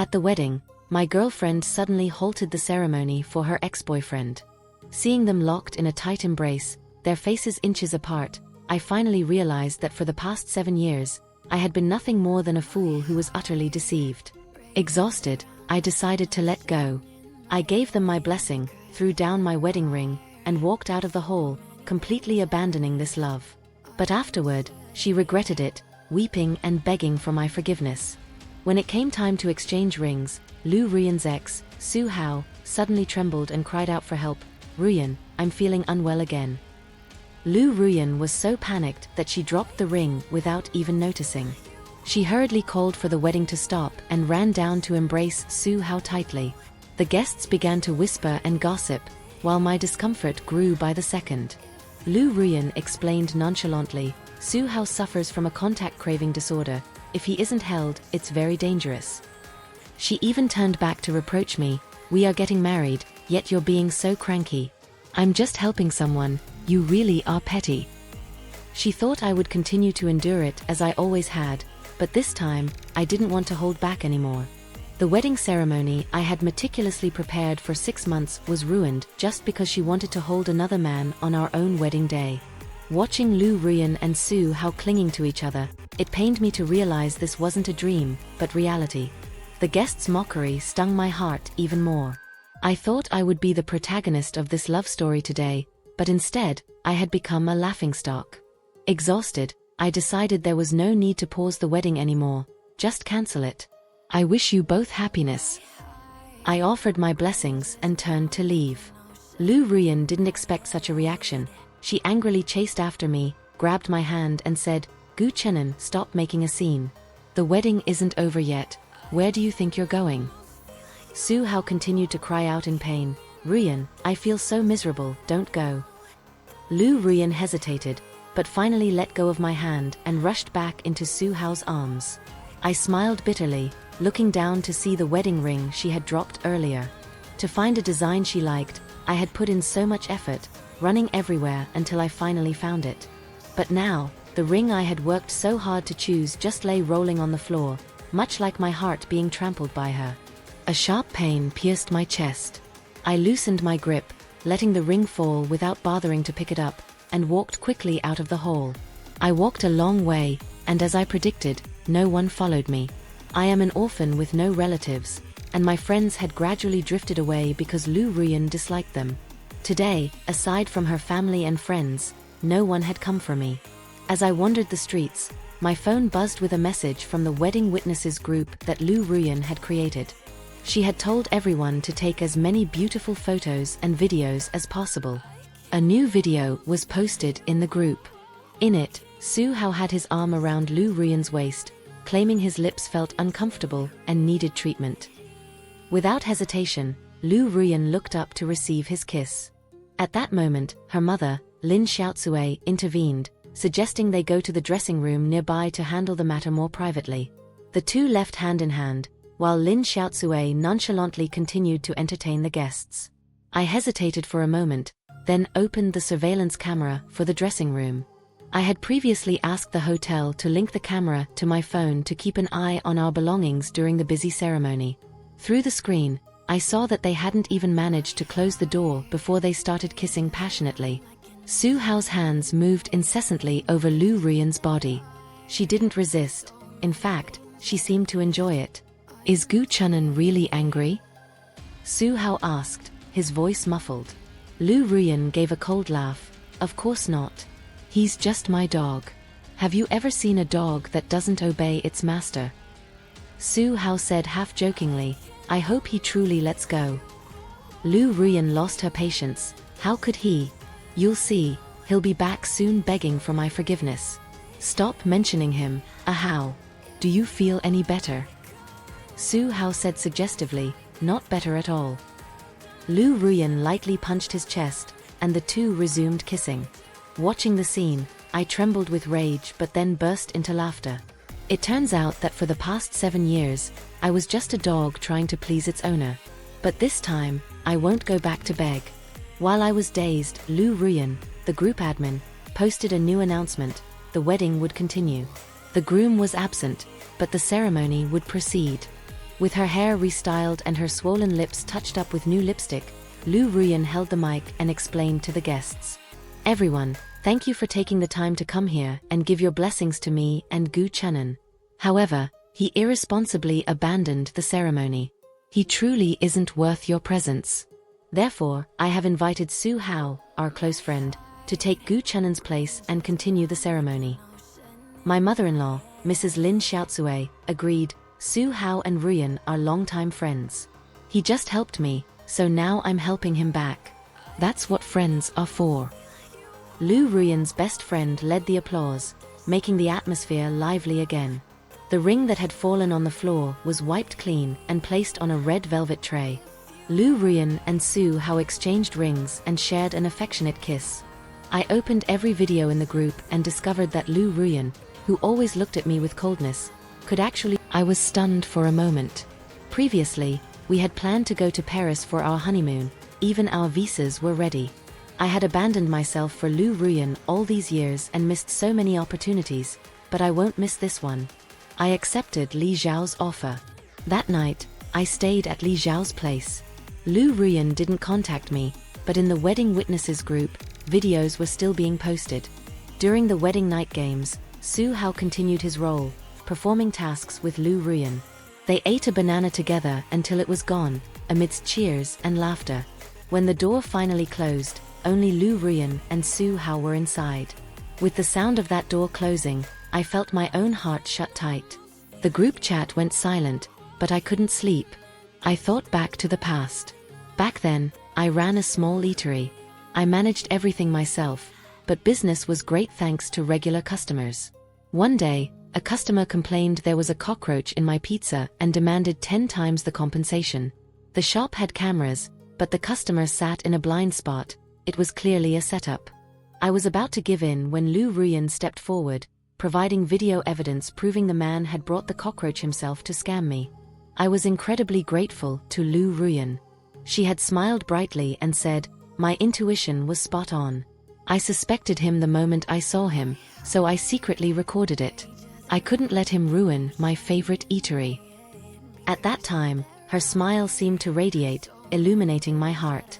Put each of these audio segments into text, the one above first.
At the wedding, my girlfriend suddenly halted the ceremony for her ex-boyfriend. Seeing them locked in a tight embrace, their faces inches apart, I finally realized that for the past 7 years, I had been nothing more than a fool who was utterly deceived. Exhausted, I decided to let go. I gave them my blessing, threw down my wedding ring, and walked out of the hall, completely abandoning this love. But afterward, she regretted it, weeping and begging for my forgiveness. When it came time to exchange rings, Lu Ruyan's ex, Su Hao, suddenly trembled and cried out for help. "Ruyan, I'm feeling unwell again." Lu Ruyan was so panicked that she dropped the ring without even noticing. She hurriedly called for the wedding to stop and ran down to embrace Su Hao tightly. The guests began to whisper and gossip, while my discomfort grew by the second. Lu Ruyan explained nonchalantly, "Su Hao suffers from a contact craving disorder. If he isn't held, it's very dangerous." She even turned back to reproach me, "We are getting married, yet you're being so cranky." "I'm just helping someone, you really are petty." She thought I would continue to endure it as I always had, but this time, I didn't want to hold back anymore. The wedding ceremony I had meticulously prepared for 6 months was ruined just because she wanted to hold another man on our own wedding day. Watching Lu Ruyan and Su Hao clinging to each other, it pained me to realize this wasn't a dream, but reality. The guests' mockery stung my heart even more. I thought I would be the protagonist of this love story today, but instead, I had become a laughingstock. Exhausted, I decided there was no need to pause the wedding anymore, just cancel it. "I wish you both happiness." I offered my blessings and turned to leave. Lu Ruyan didn't expect such a reaction. She angrily chased after me, grabbed my hand and said, "Gu Chenan, stop making a scene. The wedding isn't over yet. Where do you think you're going?" Su Hao continued to cry out in pain, "Ruyan, I feel so miserable, don't go." Lu Ruyan hesitated, but finally let go of my hand and rushed back into Su Hao's arms. I smiled bitterly, looking down to see the wedding ring she had dropped earlier. To find a design she liked, I had put in so much effort, running everywhere until I finally found it. But now, the ring I had worked so hard to choose just lay rolling on the floor, much like my heart being trampled by her. A sharp pain pierced my chest. I loosened my grip, letting the ring fall without bothering to pick it up, and walked quickly out of the hall. I walked a long way, and as I predicted, no one followed me. I am an orphan with no relatives, and my friends had gradually drifted away because Lu Ruyan disliked them. Today, aside from her family and friends, no one had come for me. As I wandered the streets, my phone buzzed with a message from the wedding witnesses group that Lu Ruyan had created. She had told everyone to take as many beautiful photos and videos as possible. A new video was posted in the group. In it, Su Hao had his arm around Lu Ruyan's waist, claiming his lips felt uncomfortable and needed treatment. Without hesitation, Lu Ruyan looked up to receive his kiss. At that moment, her mother, Lin Xiaotsui, intervened, suggesting they go to the dressing room nearby to handle the matter more privately. The two left hand in hand, while Lin Xiaotsui nonchalantly continued to entertain the guests. I hesitated for a moment, then opened the surveillance camera for the dressing room. I had previously asked the hotel to link the camera to my phone to keep an eye on our belongings during the busy ceremony. Through the screen, I saw that they hadn't even managed to close the door before they started kissing passionately. Su Hao's hands moved incessantly over Lu Ruyan's body. She didn't resist. In fact, she seemed to enjoy it. "Is Gu Chenan really angry?" Su Hao asked, his voice muffled. Lu Ruyan gave a cold laugh. "Of course not. He's just my dog. Have you ever seen a dog that doesn't obey its master?" Su Hao said half-jokingly, "I hope he truly lets go." Lu Ruyan lost her patience. "How could he? You'll see, he'll be back soon begging for my forgiveness. Stop mentioning him, Hao. Do you feel any better?" Su Hao said suggestively, "Not better at all." Lu Ruyan lightly punched his chest, and the two resumed kissing. Watching the scene, I trembled with rage but then burst into laughter. It turns out that for the past 7 years, I was just a dog trying to please its owner. But this time, I won't go back to beg. While I was dazed, Lu Ruyan, the group admin, posted a new announcement: the wedding would continue. The groom was absent, but the ceremony would proceed. With her hair restyled and her swollen lips touched up with new lipstick, Lu Ruyan held the mic and explained to the guests. Everyone, thank you for taking the time to come here and give your blessings to me and Gu Chenan. However, he irresponsibly abandoned the ceremony. He truly isn't worth your presence. Therefore, I have invited Su Hao, our close friend, to take Gu Chenan's place and continue the ceremony. My mother-in-law, Mrs. Lin Xiaotsue, agreed. Su Hao and Ruyan are longtime friends. He just helped me, so now I'm helping him back. That's what friends are for. Lu Ruyan's best friend led the applause, making the atmosphere lively again. The ring that had fallen on the floor was wiped clean and placed on a red velvet tray. Lu Ruyan and Su Hao exchanged rings and shared an affectionate kiss. I opened every video in the group and discovered that Lu Ruyan, who always looked at me with coldness, could actually. I was stunned for a moment. Previously, we had planned to go to Paris for our honeymoon, even our visas were ready. I had abandoned myself for Lu Ruyan all these years and missed so many opportunities, but I won't miss this one. I accepted Li Zhao's offer. That night, I stayed at Li Zhao's place. Lu Ruyan didn't contact me, but in the wedding witnesses group, videos were still being posted. During the wedding night games, Su Hao continued his role, performing tasks with Lu Ruyan. They ate a banana together until it was gone, amidst cheers and laughter. When the door finally closed, only Lu Ruyan and Su Hao were inside. With the sound of that door closing, I felt my own heart shut tight. The group chat went silent, but I couldn't sleep. I thought back to the past. Back then, I ran a small eatery. I managed everything myself, but business was great thanks to regular customers. One day, a customer complained there was a cockroach in my pizza and demanded 10 times the compensation. The shop had cameras, but the customer sat in a blind spot. It was clearly a setup. I was about to give in when Lu Ruyan stepped forward, providing video evidence proving the man had brought the cockroach himself to scam me. I was incredibly grateful to Lu Ruyan. She had smiled brightly and said, "My intuition was spot on. I suspected him the moment I saw him, so I secretly recorded it. I couldn't let him ruin my favorite eatery." At that time, her smile seemed to radiate, illuminating my heart.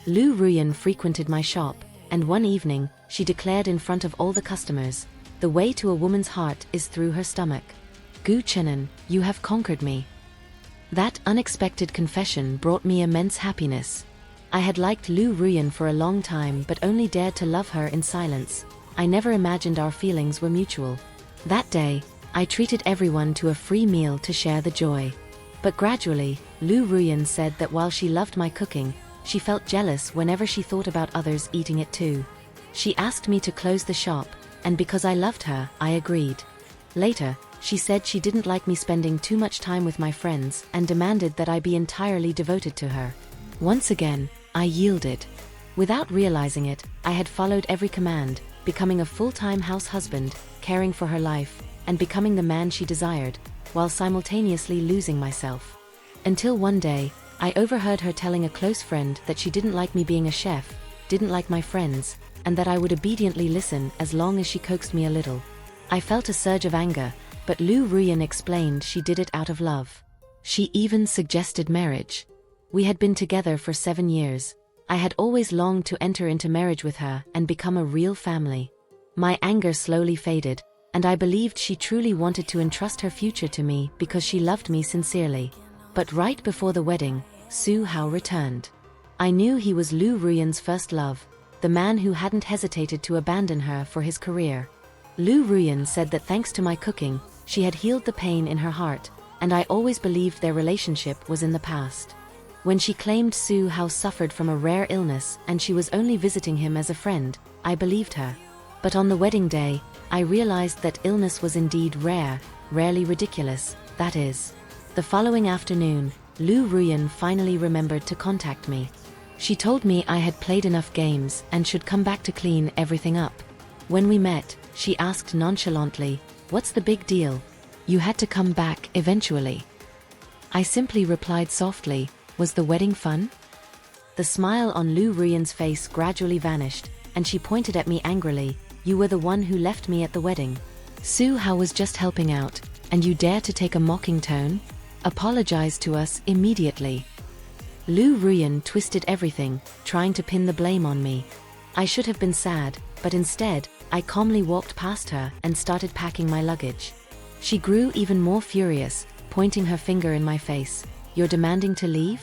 Lu Ruyan frequented my shop, and one evening, she declared in front of all the customers, "The way to a woman's heart is through her stomach. Gu Chenan, you have conquered me." That unexpected confession brought me immense happiness. I had liked Lu Ruyan for a long time but only dared to love her in silence. I never imagined our feelings were mutual. That day, I treated everyone to a free meal to share the joy. But gradually, Lu Ruyan said that while she loved my cooking, she felt jealous whenever she thought about others eating it too. She asked me to close the shop, and because I loved her, I agreed. Later, she said she didn't like me spending too much time with my friends and demanded that I be entirely devoted to her. Once again, I yielded. Without realizing it, I had followed every command, becoming a full-time house husband, caring for her life, and becoming the man she desired, while simultaneously losing myself. Until one day, I overheard her telling a close friend that she didn't like me being a chef, didn't like my friends, and that I would obediently listen as long as she coaxed me a little. I felt a surge of anger, but Lu Ruyan explained she did it out of love. She even suggested marriage. We had been together for 7 years. I had always longed to enter into marriage with her and become a real family. My anger slowly faded, and I believed she truly wanted to entrust her future to me because she loved me sincerely. But right before the wedding, Su Hao returned. I knew he was Lu Ruyan's first love, the man who hadn't hesitated to abandon her for his career. Lu Ruyan said that thanks to my cooking, she had healed the pain in her heart, and I always believed their relationship was in the past. When she claimed Su Hao suffered from a rare illness and she was only visiting him as a friend, I believed her. But on the wedding day, I realized that illness was indeed rare, rarely ridiculous, that is. The following afternoon, Lu Ruyan finally remembered to contact me. She told me I had played enough games and should come back to clean everything up. When we met, she asked nonchalantly, "What's the big deal? You had to come back eventually." I simply replied softly, "Was the wedding fun?" The smile on Lu Ruyan's face gradually vanished, and she pointed at me angrily, "You were the one who left me at the wedding. Su Hao was just helping out, and you dare to take a mocking tone?" Apologize to us immediately. Lu Ruyan twisted everything, trying to pin the blame on me. I should have been sad, but instead, I calmly walked past her and started packing my luggage. She grew even more furious, pointing her finger in my face. You're demanding to leave?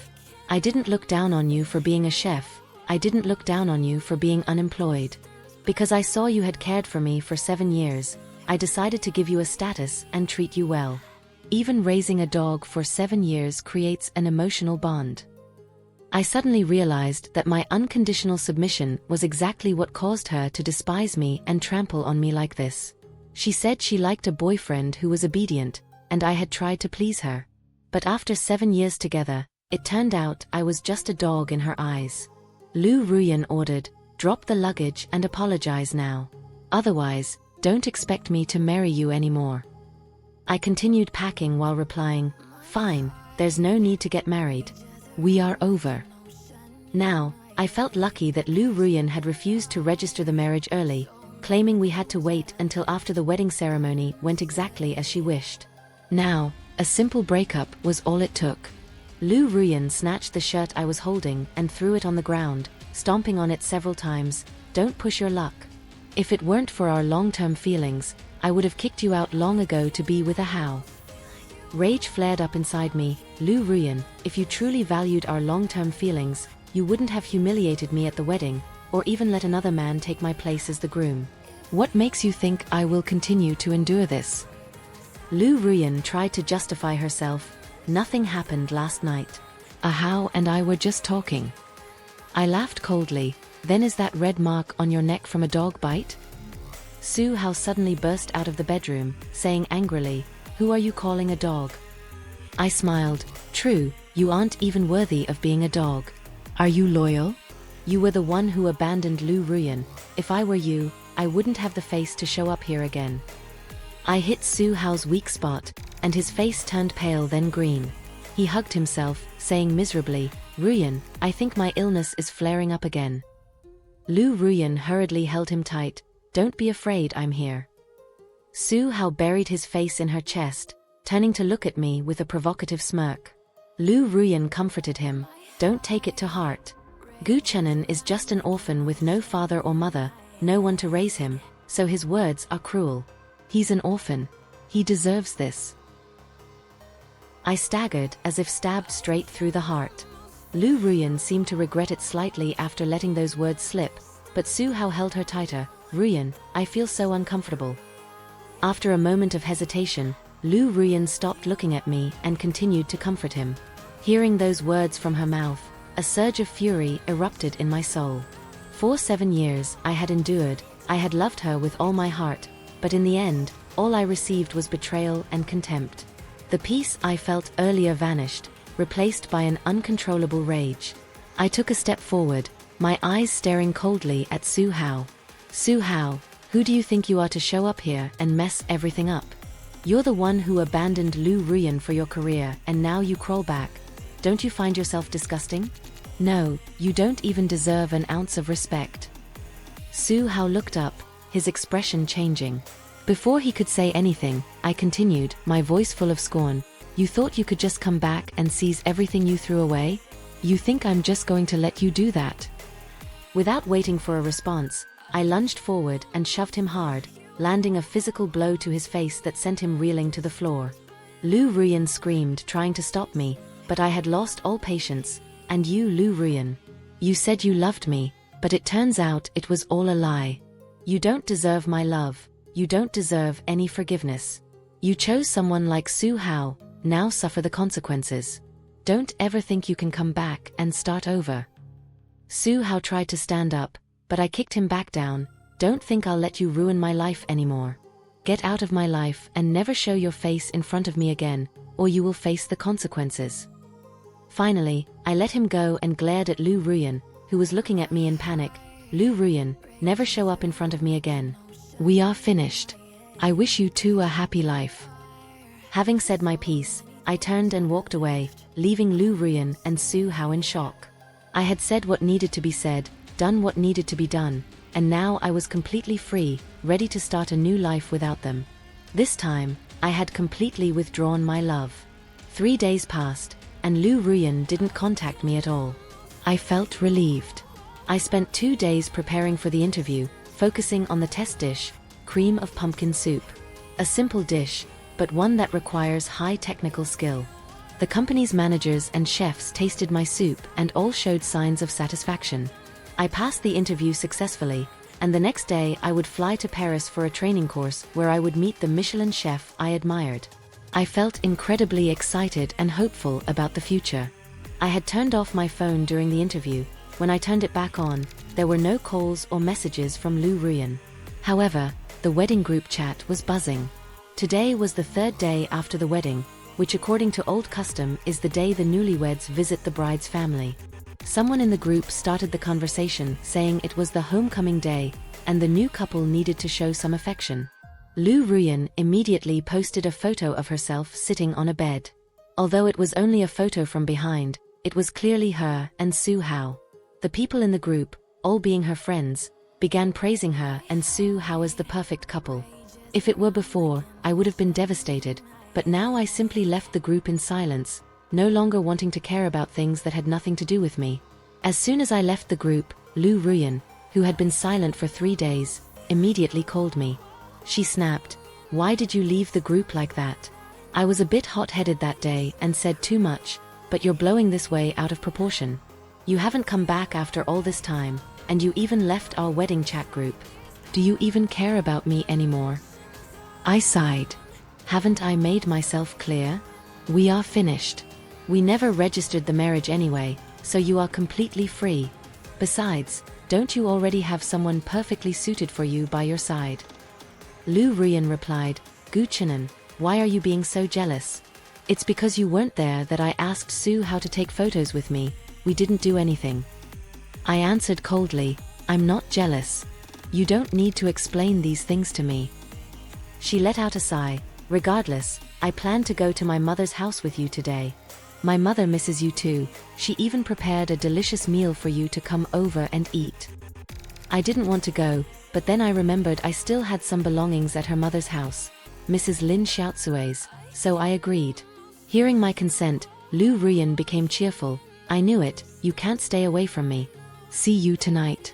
I didn't look down on you for being a chef. I didn't look down on you for being unemployed. Because I saw you had cared for me for 7 years, I decided to give you a status and treat you well. Even raising a dog for 7 years creates an emotional bond. I suddenly realized that my unconditional submission was exactly what caused her to despise me and trample on me like this. She said she liked a boyfriend who was obedient, and I had tried to please her. But after 7 years together, it turned out I was just a dog in her eyes. Lu Ruyan ordered, "Drop the luggage and apologize now. Otherwise, don't expect me to marry you anymore." I continued packing while replying, "Fine, there's no need to get married. We are over." Now, I felt lucky that Lu Ruyan had refused to register the marriage early, claiming we had to wait until after the wedding ceremony went exactly as she wished. Now, a simple breakup was all it took. Lu Ruyan snatched the shirt I was holding and threw it on the ground, stomping on it several times. "Don't push your luck. If it weren't for our long-term feelings, I would have kicked you out long ago to be with a How." Rage flared up inside me. "Lu Ruyan, if you truly valued our long-term feelings, you wouldn't have humiliated me at the wedding, or even let another man take my place as the groom. What makes you think I will continue to endure this?" Lu Ruyan tried to justify herself. "Nothing happened last night. A How and I were just talking." I laughed coldly. "Then is that red mark on your neck from a dog bite?" Su Hao suddenly burst out of the bedroom, saying angrily, "Who are you calling a dog?" I smiled. "True, you aren't even worthy of being a dog. Are you loyal? You were the one who abandoned Lu Ruyan. If I were you, I wouldn't have the face to show up here again." I hit Su Hao's weak spot, and his face turned pale then green. He hugged himself, saying miserably, "Ruyan, I think my illness is flaring up again." Lu Ruyan hurriedly held him tight. "Don't be afraid, I'm here." Su Hao buried his face in her chest, turning to look at me with a provocative smirk. Lu Ruyan comforted him. "Don't take it to heart. Gu Chenan is just an orphan with no father or mother, no one to raise him, so his words are cruel. He's an orphan. He deserves this." I staggered as if stabbed straight through the heart. Lu Ruyan seemed to regret it slightly after letting those words slip, but Su Hao held her tighter. "Ruyan, I feel so uncomfortable." After a moment of hesitation, Lu Ruyan stopped looking at me and continued to comfort him. Hearing those words from her mouth, a surge of fury erupted in my soul. For 7 years, I had endured, I had loved her with all my heart, but in the end, all I received was betrayal and contempt. The peace I felt earlier vanished, replaced by an uncontrollable rage. I took a step forward, my eyes staring coldly at Su Hao. "Su Hao, who do you think you are to show up here and mess everything up? You're the one who abandoned Lu Ruyan for your career, and now you crawl back. Don't you find yourself disgusting? No, you don't even deserve an ounce of respect." Su Hao looked up, his expression changing. Before he could say anything, I continued, my voice full of scorn. "You thought you could just come back and seize everything you threw away? You think I'm just going to let you do that?" Without waiting for a response, I lunged forward and shoved him hard, landing a physical blow to his face that sent him reeling to the floor. Lu Ruyan screamed, trying to stop me, but I had lost all patience. "And you, Lu Ruyan, you said you loved me, but it turns out it was all a lie. You don't deserve my love. You don't deserve any forgiveness. You chose someone like Su Hao, now suffer the consequences. Don't ever think you can come back and start over." Su Hao tried to stand up, but I kicked him back down. "Don't think I'll let you ruin my life anymore. Get out of my life and never show your face in front of me again, or you will face the consequences." Finally, I let him go and glared at Lu Ruyan, who was looking at me in panic. "Lu Ruyan, never show up in front of me again. We are finished. I wish you two a happy life." Having said my piece, I turned and walked away, leaving Lu Ruyan and Su Hao in shock. I had said what needed to be said, done what needed to be done, and now I was completely free, ready to start a new life without them. This time, I had completely withdrawn my love. 3 days passed, and Lu Ruyan didn't contact me at all. I felt relieved. I spent 2 days preparing for the interview, focusing on the test dish, cream of pumpkin soup. A simple dish, but one that requires high technical skill. The company's managers and chefs tasted my soup and all showed signs of satisfaction. I passed the interview successfully, and the next day I would fly to Paris for a training course where I would meet the Michelin chef I admired. I felt incredibly excited and hopeful about the future. I had turned off my phone during the interview. When I turned it back on, there were no calls or messages from Lu Ruyan. However, the wedding group chat was buzzing. Today was the 3rd day after the wedding, which according to old custom is the day the newlyweds visit the bride's family. Someone in the group started the conversation saying it was the homecoming day, and the new couple needed to show some affection. Lu Ruyan immediately posted a photo of herself sitting on a bed. Although it was only a photo from behind, it was clearly her and Su Hao. The people in the group, all being her friends, began praising her and Su Hao as the perfect couple. If it were before, I would have been devastated, but now I simply left the group in silence, no longer wanting to care about things that had nothing to do with me. As soon as I left the group, Lu Ruyan, who had been silent for 3 days, immediately called me. She snapped, "Why did you leave the group like that?" I was a bit hot-headed that day and said too much, "But you're blowing this way out of proportion. You haven't come back after all this time, and you even left our wedding chat group. Do you even care about me anymore?" I sighed. Haven't I made myself clear? We are finished. We never registered the marriage anyway, so you are completely free. Besides, don't you already have someone perfectly suited for you by your side? Lu Ruyan replied, "Gu Qinan, why are you being so jealous? It's because you weren't there that I asked Su how to take photos with me. We didn't do anything." I answered coldly, "I'm not jealous. You don't need to explain these things to me." She let out a sigh. "Regardless, I plan to go to my mother's house with you today. My mother misses you too. She even prepared a delicious meal for you to come over and eat." I didn't want to go, but then I remembered I still had some belongings at her mother's house, Mrs. Lin Xiaozui's, so I agreed. Hearing my consent, Lu Ruyan became cheerful. "I knew it, you can't stay away from me. See you tonight."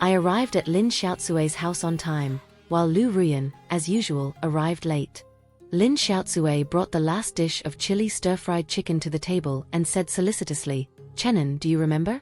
I arrived at Lin Xiaozui's house on time, while Lu Ruyan, as usual, arrived late. Lin Xiaozui brought the last dish of chili stir-fried chicken to the table and said solicitously, "Chenan, do you remember?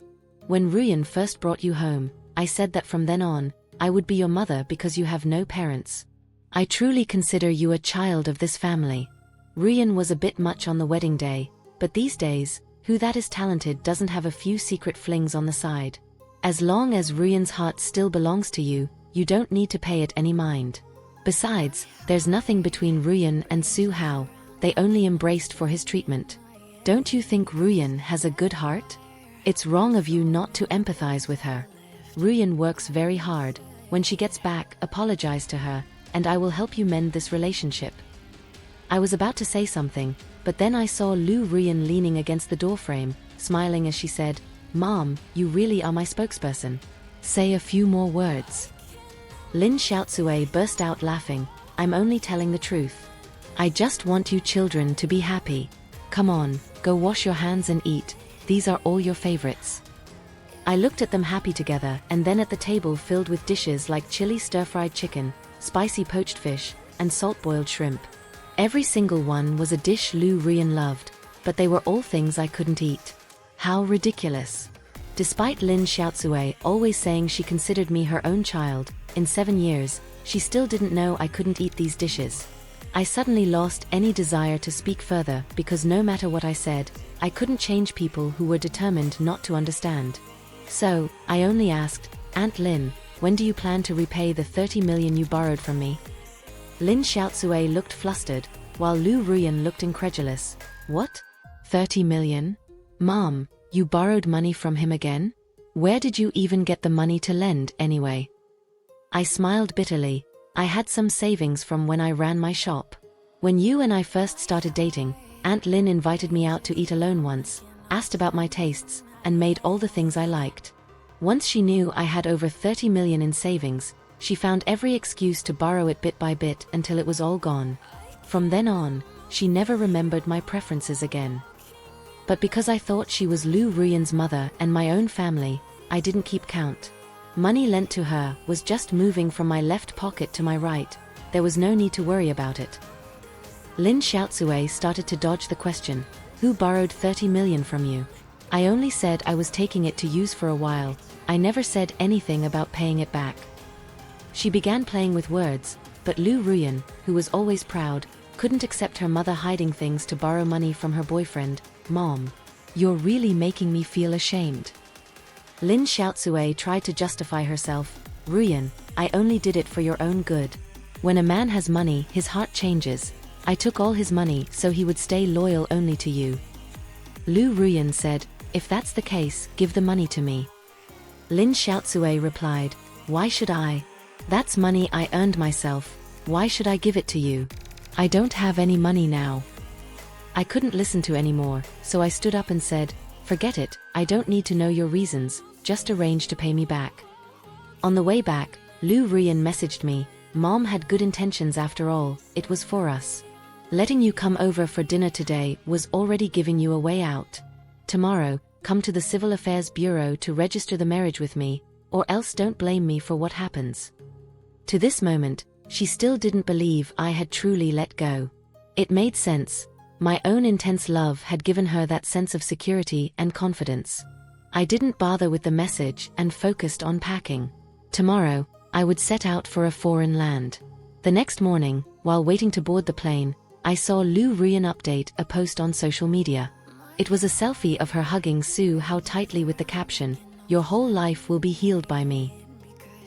When Ruyan first brought you home, I said that from then on, I would be your mother because you have no parents. I truly consider you a child of this family." Ruyan was a bit much on the wedding day, but these days, who that is talented doesn't have a few secret flings on the side? As long as Ruyan's heart still belongs to you, you don't need to pay it any mind. Besides, there's nothing between Ruyan and Su Hao, they only embraced for his treatment. Don't you think Ruyan has a good heart? It's wrong of you not to empathize with her. Ruyan works very hard. When she gets back, apologize to her, and I will help you mend this relationship. I was about to say something, but then I saw Lu Ruyan leaning against the doorframe, smiling as she said, "Mom, you really are my spokesperson. Say a few more words." Lin Xiaozui burst out laughing, "I'm only telling the truth. I just want you children to be happy. Come on, go wash your hands and eat, these are all your favorites." I looked at them happy together and then at the table filled with dishes like chili stir-fried chicken, spicy poached fish, and salt-boiled shrimp. Every single one was a dish Lu Ruyan loved, but they were all things I couldn't eat. How ridiculous. Despite Lin Xiaozui always saying she considered me her own child, in 7 years, she still didn't know I couldn't eat these dishes. I suddenly lost any desire to speak further because no matter what I said, I couldn't change people who were determined not to understand. So, I only asked, "Aunt Lin, when do you plan to repay the 30 million you borrowed from me?" Lin Xiaozui looked flustered, while Lu Ruyan looked incredulous. "What? 30 million? Mom, you borrowed money from him again? Where did you even get the money to lend, anyway?" I smiled bitterly. I had some savings from when I ran my shop. When you and I first started dating, Aunt Lin invited me out to eat alone once, asked about my tastes, and made all the things I liked. Once she knew I had over 30 million in savings, she found every excuse to borrow it bit by bit until it was all gone. From then on, she never remembered my preferences again. But because I thought she was Lu Ruyan's mother and my own family, I didn't keep count. Money lent to her was just moving from my left pocket to my right. There was no need to worry about it. Lin Xiaozue started to dodge the question, "Who borrowed 30 million from you?" I only said I was taking it to use for a while. I never said anything about paying it back. She began playing with words, but Lu Ruyan, who was always proud, couldn't accept her mother hiding things to borrow money from her boyfriend. "Mom, you're really making me feel ashamed." Lin Xiaozue tried to justify herself. "Ruyan, I only did it for your own good. When a man has money, his heart changes. I took all his money so he would stay loyal only to you." Lu Ruyan said, "If that's the case, give the money to me." Lin Xiaozue replied, "Why should I? That's money I earned myself. Why should I give it to you? I don't have any money now." I couldn't listen to anymore, so I stood up and said, "Forget it, I don't need to know your reasons, just arrange to pay me back." On the way back, Lu Ruyan messaged me, "Mom had good intentions after all, it was for us. Letting you come over for dinner today was already giving you a way out. Tomorrow, come to the Civil Affairs Bureau to register the marriage with me, or else don't blame me for what happens." To this moment, she still didn't believe I had truly let go. It made sense. My own intense love had given her that sense of security and confidence. I didn't bother with the message and focused on packing. Tomorrow, I would set out for a foreign land. The next morning, while waiting to board the plane, I saw Lu Ruyan update a post on social media. It was a selfie of her hugging Su Hao tightly with the caption, "Your whole life will be healed by me."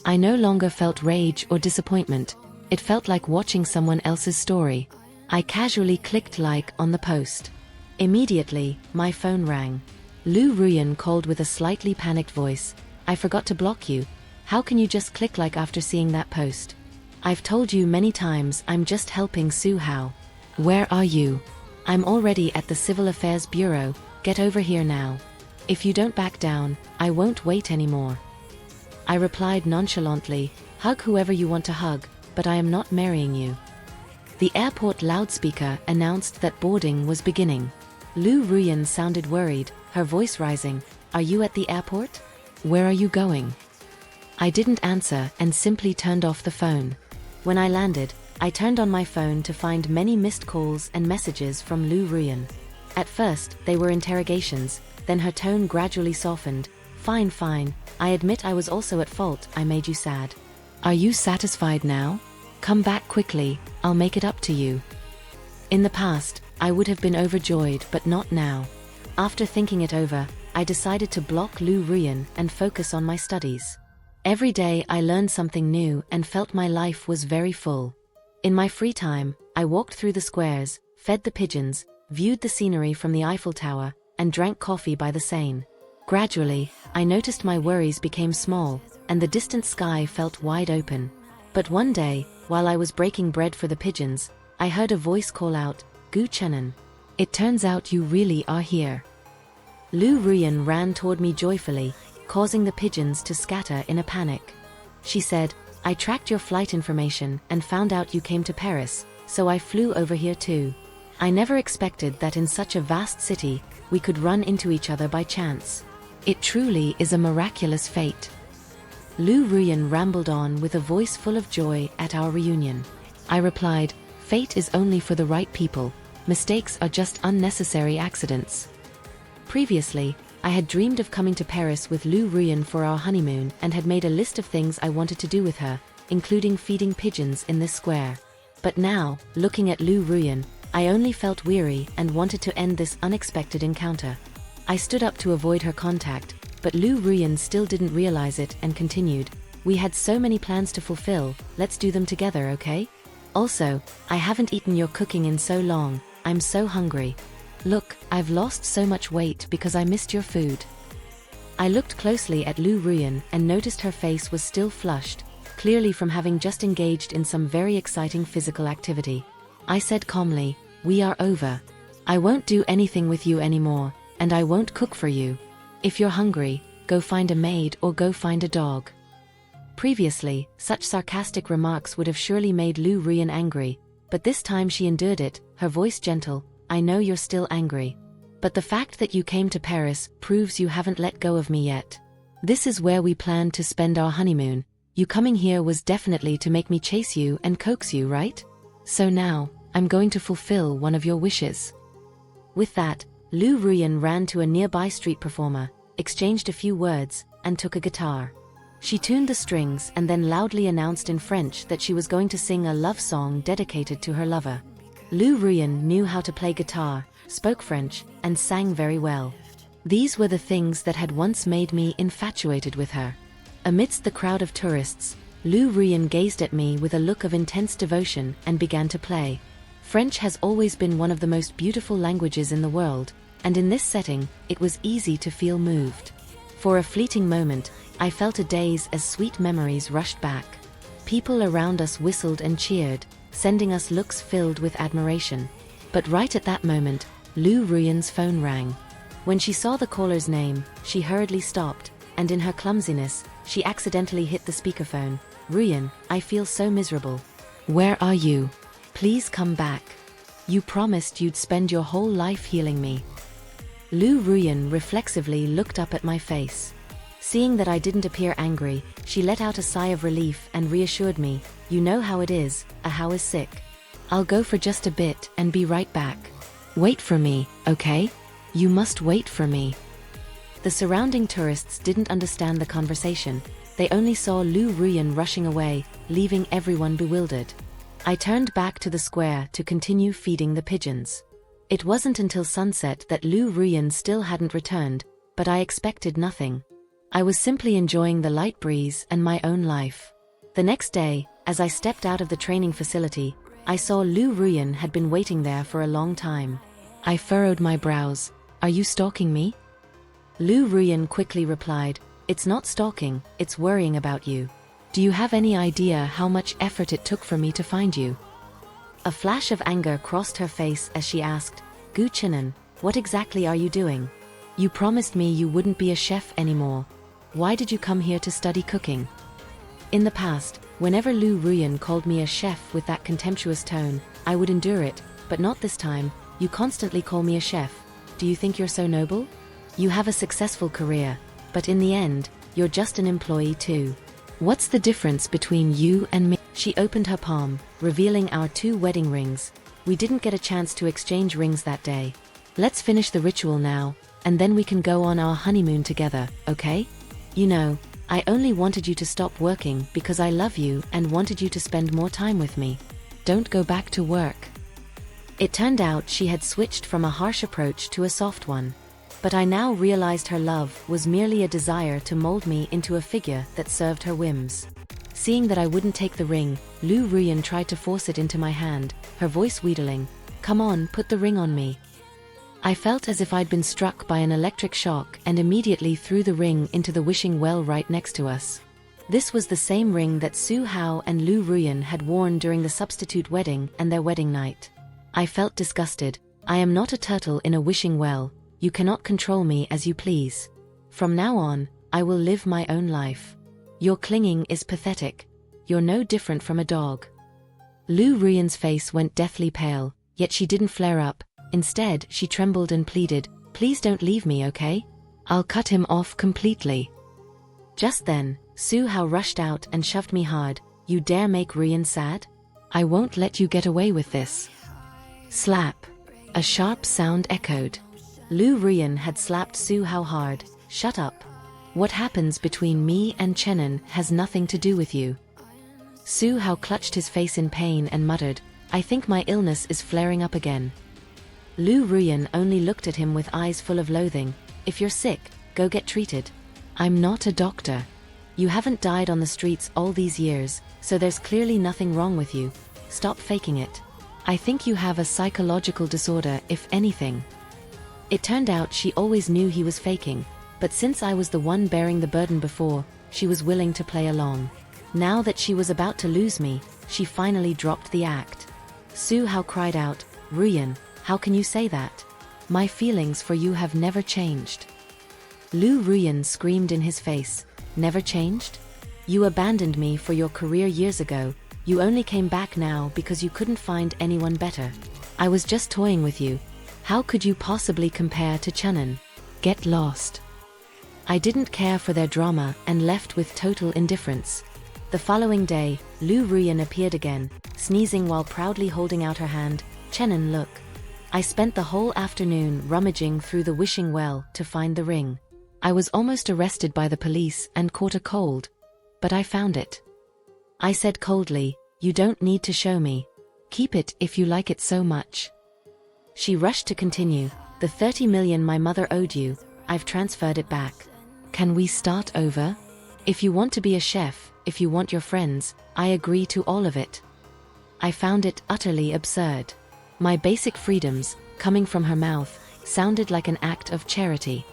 I no longer felt rage or disappointment. It felt like watching someone else's story. I casually clicked like on the post. Immediately, my phone rang. Lu Ruyan called with a slightly panicked voice, "I forgot to block you. How can you just click like after seeing that post? I've told you many times I'm just helping Su Hao. Where are you? I'm already at the Civil Affairs Bureau, get over here now. If you don't back down, I won't wait anymore." I replied nonchalantly, "Hug whoever you want to hug, but I am not marrying you." The airport loudspeaker announced that boarding was beginning. Lu Ruyan sounded worried, her voice rising, "Are you at the airport? Where are you going?" I didn't answer and simply turned off the phone. When I landed, I turned on my phone to find many missed calls and messages from Lu Ruyan. At first, they were interrogations, then her tone gradually softened. Fine, I admit I was also at fault, I made you sad. Are you satisfied now? Come back quickly, I'll make it up to you." In the past, I would have been overjoyed, but not now. After thinking it over, I decided to block Lu Ruyan and focus on my studies. Every day I learned something new and felt my life was very full. In my free time, I walked through the squares, fed the pigeons, viewed the scenery from the Eiffel Tower, and drank coffee by the Seine. Gradually, I noticed my worries became small, and the distant sky felt wide open. But one day, while I was breaking bread for the pigeons, I heard a voice call out, "Gu Chenan. It turns out you really are here." Lu Ruyan ran toward me joyfully, causing the pigeons to scatter in a panic. She said, "I tracked your flight information and found out you came to Paris, so I flew over here too. I never expected that in such a vast city, we could run into each other by chance. It truly is a miraculous fate." Lu Ruyan rambled on with a voice full of joy at our reunion. I replied, "Fate is only for the right people. Mistakes are just unnecessary accidents." Previously, I had dreamed of coming to Paris with Lu Ruyan for our honeymoon and had made a list of things I wanted to do with her, including feeding pigeons in this square. But now, looking at Lu Ruyan, I only felt weary and wanted to end this unexpected encounter. I stood up to avoid her contact, but Lu Ruyan still didn't realize it and continued, "We had so many plans to fulfill, let's do them together, okay? Also, I haven't eaten your cooking in so long, I'm so hungry. Look, I've lost so much weight because I missed your food." I looked closely at Lu Ruyan and noticed her face was still flushed, clearly from having just engaged in some very exciting physical activity. I said calmly, "We are over. I won't do anything with you anymore, and I won't cook for you. If you're hungry, go find a maid or go find a dog." Previously, such sarcastic remarks would have surely made Lu Ruyan angry, But this time she endured it, her voice gentle. I know you're still angry. But the fact that you came to Paris proves you haven't let go of me yet. This is where we planned to spend our honeymoon. You coming here was definitely to make me chase you and coax you, right? So now, I'm going to fulfill one of your wishes. With that, Lu Ruyan ran to a nearby street performer, exchanged a few words, and took a guitar. She tuned the strings and then loudly announced in French that she was going to sing a love song dedicated to her lover. Lu Ruyan knew how to play guitar, spoke French, and sang very well. These were the things that had once made me infatuated with her. Amidst the crowd of tourists, Lu Ruyan gazed at me with a look of intense devotion and began to play. French has always been one of the most beautiful languages in the world, and in this setting, it was easy to feel moved. For a fleeting moment, I felt a daze as sweet memories rushed back. People around us whistled and cheered, sending us looks filled with admiration. But right at that moment, Lu Ruyan's phone rang. When she saw the caller's name, she hurriedly stopped, and in her clumsiness, she accidentally hit the speakerphone. Ruyan, I feel so miserable. Where are you? Please come back. You promised you'd spend your whole life healing me. Lu Ruyan reflexively looked up at my face. Seeing that I didn't appear angry, she let out a sigh of relief and reassured me, you know how it is, a how is sick. I'll go for just a bit and be right back. Wait for me, okay? You must wait for me. The surrounding tourists didn't understand the conversation. They only saw Lu Ruyan rushing away, leaving everyone bewildered. I turned back to the square to continue feeding the pigeons. It wasn't until sunset that Lu Ruyan still hadn't returned, but I expected nothing. I was simply enjoying the light breeze and my own life. The next day, as I stepped out of the training facility, I saw Lu Ruyan had been waiting there for a long time. I furrowed my brows. Are you stalking me? Lu Ruyan quickly replied, it's not stalking, it's worrying about you. Do you have any idea how much effort it took for me to find you? A flash of anger crossed her face as she asked, Gu Chinan, what exactly are you doing? You promised me you wouldn't be a chef anymore. Why did you come here to study cooking? In the past, whenever Lu Ruyan called me a chef with that contemptuous tone, I would endure it, but not this time. You constantly call me a chef. Do you think you're so noble? You have a successful career, but in the end, you're just an employee too. What's the difference between you and me? She opened her palm, revealing our 2 wedding rings. We didn't get a chance to exchange rings that day. Let's finish the ritual now, and then we can go on our honeymoon together, okay? You know, I only wanted you to stop working because I love you and wanted you to spend more time with me. Don't go back to work. It turned out she had switched from a harsh approach to a soft one. But I now realized her love was merely a desire to mold me into a figure that served her whims. Seeing that I wouldn't take the ring, Lu Ruyan tried to force it into my hand, her voice wheedling, come on, put the ring on me. I felt as if I'd been struck by an electric shock and immediately threw the ring into the wishing well right next to us. This was the same ring that Su Hao and Lu Ruyan had worn during the substitute wedding and their wedding night. I felt disgusted. I am not a turtle in a wishing well. You cannot control me as you please. From now on, I will live my own life. Your clinging is pathetic. You're no different from a dog. Lu Ruyan's face went deathly pale, yet she didn't flare up. Instead, she trembled and pleaded, please don't leave me, okay? I'll cut him off completely. Just then, Su Hao rushed out and shoved me hard. You dare make Ruyan sad? I won't let you get away with this. Slap. A sharp sound echoed. Lu Ruyan had slapped Su Hao hard. Shut up. What happens between me and Chenan has nothing to do with you. Su Hao clutched his face in pain and muttered, I think my illness is flaring up again. Lu Ruyan only looked at him with eyes full of loathing. If you're sick, go get treated. I'm not a doctor. You haven't died on the streets all these years, so there's clearly nothing wrong with you. Stop faking it. I think you have a psychological disorder, if anything. It turned out she always knew he was faking, but since I was the one bearing the burden before, she was willing to play along. Now that she was about to lose me, she finally dropped the act. Su Hao cried out, Ruyan, how can you say that? My feelings for you have never changed. Lu Ruyan screamed in his face, never changed? You abandoned me for your career years ago. You only came back now because you couldn't find anyone better. I was just toying with you. How could you possibly compare to Chenin? Get lost. I didn't care for their drama and left with total indifference. The following day, Lu Ruyan appeared again, sneezing while proudly holding out her hand. Chenin, look. I spent the whole afternoon rummaging through the wishing well to find the ring. I was almost arrested by the police and caught a cold. But I found it. I said coldly, you don't need to show me. Keep it if you like it so much. She rushed to continue, the 30 million my mother owed you, I've transferred it back. Can we start over? If you want to be a chef, if you want your friends, I agree to all of it. I found it utterly absurd. My basic freedoms, coming from her mouth, sounded like an act of charity.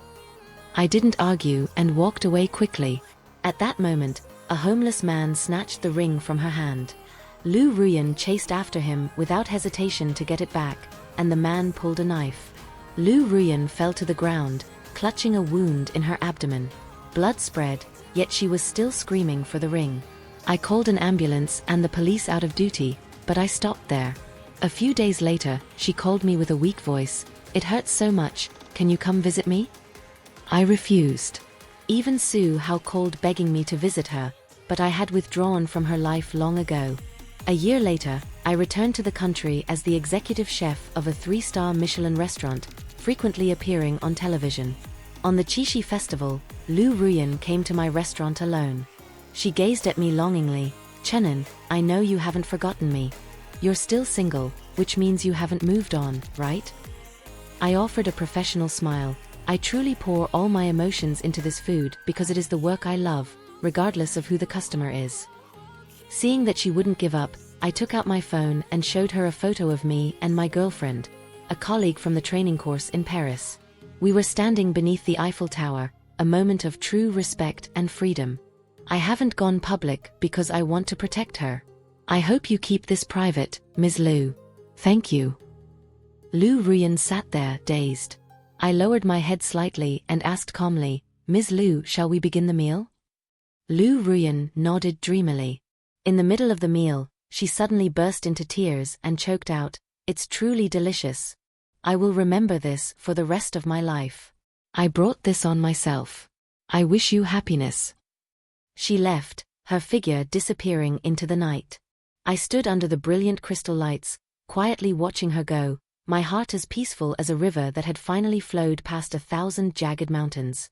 I didn't argue and walked away quickly. At that moment, a homeless man snatched the ring from her hand. Lu Ruyan chased after him without hesitation to get it back, and the man pulled a knife. Lu Ruyan fell to the ground, clutching a wound in her abdomen. Blood spread, yet she was still screaming for the ring. I called an ambulance and the police out of duty, but I stopped there. A few days later, she called me with a weak voice. It hurts so much, can you come visit me? I refused. Even Sue how cold begging me to visit her, but I had withdrawn from her life long ago. A year later, I returned to the country as the executive chef of a 3-star Michelin restaurant, frequently appearing on television. On the Qixi festival, Lu Ruyan came to my restaurant alone. She gazed at me longingly. Chenin, I know you haven't forgotten me. You're still single, which means you haven't moved on, right? I offered a professional smile. I truly pour all my emotions into this food because it is the work I love, regardless of who the customer is. Seeing that she wouldn't give up, I took out my phone and showed her a photo of me and my girlfriend, a colleague from the training course in Paris. We were standing beneath the Eiffel Tower, a moment of true respect and freedom. I haven't gone public because I want to protect her. I hope you keep this private, Ms. Lu. Thank you. Lu Ruyan sat there, dazed. I lowered my head slightly and asked calmly, Ms. Lu, shall we begin the meal? Lu Ruyan nodded dreamily. In the middle of the meal, she suddenly burst into tears and choked out, it's truly delicious. I will remember this for the rest of my life. I brought this on myself. I wish you happiness. She left, her figure disappearing into the night. I stood under the brilliant crystal lights, quietly watching her go, my heart as peaceful as a river that had finally flowed past 1,000 jagged mountains.